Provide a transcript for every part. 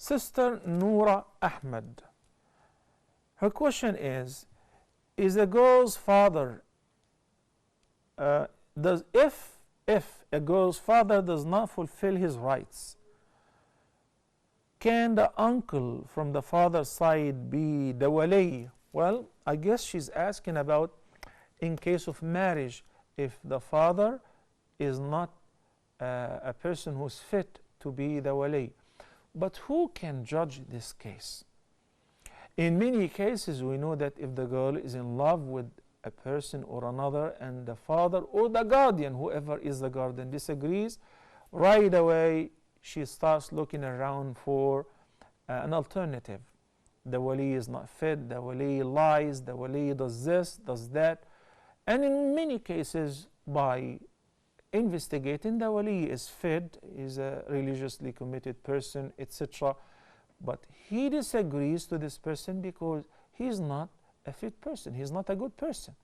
Sister Noura Ahmed. Her question is a girl's father, if a girl's father does not fulfill his rights, can the uncle from the father's side be the wali? Well, I guess she's asking about in case of marriage, if the father is not a person who's fit to be the wali. But who can judge this case? In many cases, we know that if the girl is in love with a person or another and the father or the guardian, whoever is the guardian, disagrees, right away she starts looking around for an alternative. The wali is not fit, the wali lies, the wali does this, does that. And in many cases, by investigating, the wali is fit, is a religiously committed person, etc. But he disagrees to this person because he's not a fit person, he's not a good person.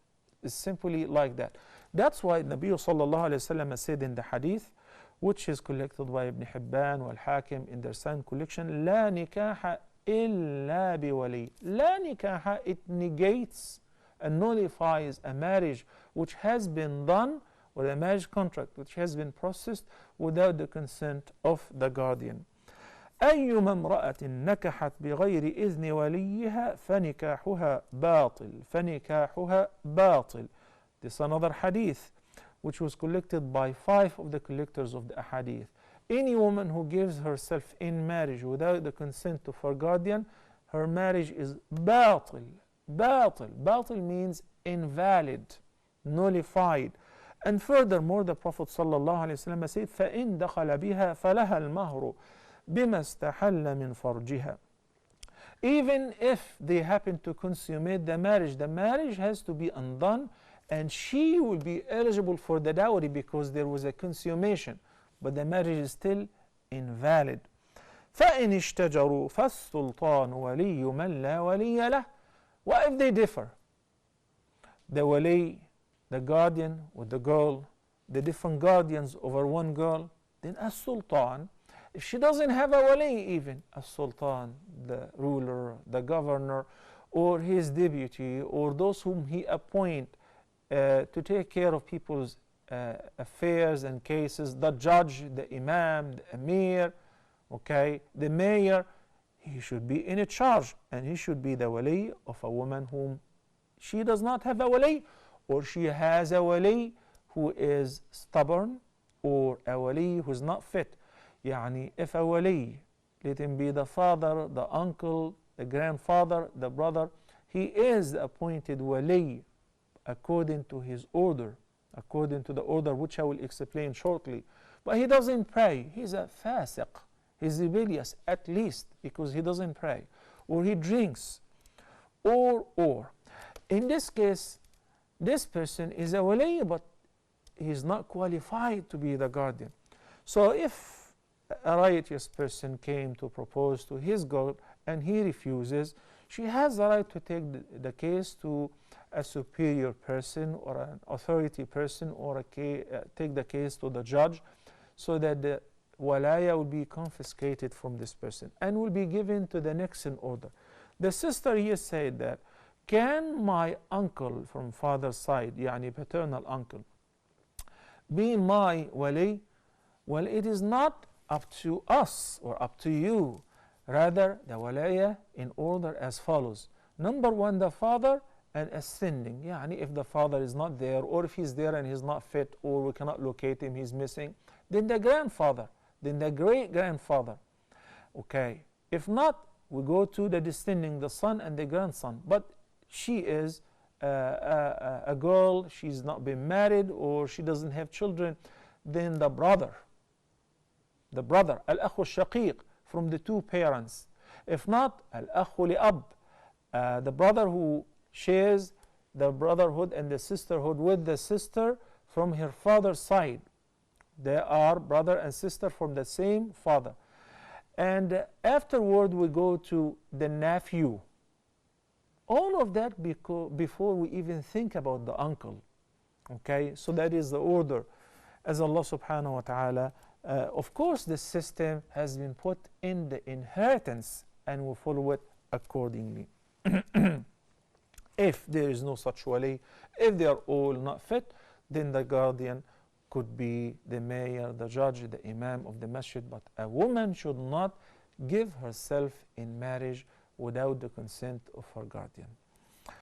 It's simply like that. That's why Nabi sallallahu alayhi wa sallam said in the hadith, which is collected by Ibn Hibban wal Hakim in their sound collection, لا نكاح إلا بولي. لا نكاح, it negates and nullifies a marriage which has been done, or a marriage contract which has been processed without the consent of the guardian. أيما امرأة نكحت بغير إذن وليها فنكاحها باطل فنكاحها باطل. This is another hadith which was collected by 5 of the collectors of the hadith. Any woman who gives herself in marriage without the consent of her guardian, her marriage is باطل. باطل. باطل means invalid, nullified. And furthermore, the Prophet ﷺ said, فَإِن دَخَلَ بِهَا فَلَهَا الْمَهْرُ بِمَا اسْتَحَلَّ مِنْ فَرْجِهَا. Even if they happen to consummate the marriage has to be undone, and she will be eligible for the dowry because there was a consummation, but the marriage is still invalid. فَإِنِ اشْتَجَرُوا فَالسُّلْطَانُ وَلِيُّ مَنْ لَا وَلِيَّ لَهُ. What if they differ? The wali, the guardian with the girl, the different guardians over one girl, then a sultan, if she doesn't have a wali even, a sultan, the ruler, the governor, or his deputy, or those whom he appoint to take care of people's affairs and cases, the judge, the imam, the emir, okay, the mayor, he should be in charge, and he should be the wali of a woman whom she does not have a wali, or she has a wali who is stubborn, or a wali who is not fit. Yani, if a wali, let him be the father, the uncle, the grandfather, the brother, he is the appointed wali according to his order, according to the order which I will explain shortly. But he doesn't pray. He's a fasiq. He's rebellious, at least, because he doesn't pray. Or he drinks. Or. In this case, this person is a wali, but he's not qualified to be the guardian. So if a righteous person came to propose to his girl and he refuses, she has the right to take the case to a superior person or an authority person, or take the case to the judge, so that the walaya will be confiscated from this person and will be given to the next in order. The sister here said that, can my uncle from father's side, yani paternal uncle, be my wali? Well, it is not up to us or up to you. Rather, the walaya in order as follows. Number 1, the father, and ascending. Yani if the father is not there, or if he's there and he's not fit, or we cannot locate him, he's missing, then the grandfather, then the great-grandfather. Okay. If not, we go to the descending, the son and the grandson. But she is a girl, she's not been married, or she doesn't have children, then the brother, al-akhu al-shaqiq, from the 2 parents. If not, al-akhu li-ab, the brother who shares the brotherhood and the sisterhood with the sister from her father's side. They are brother and sister from the same father. And afterward we go to the nephew. All of that before we even think about the uncle. Okay, so that is the order as Allah subhanahu wa ta'ala Of course, the system has been put in the inheritance and we follow it accordingly. If there is no such wali, if they are all not fit, then the guardian could be the mayor, the judge, the imam of the masjid. But a woman should not give herself in marriage without the consent of her guardian.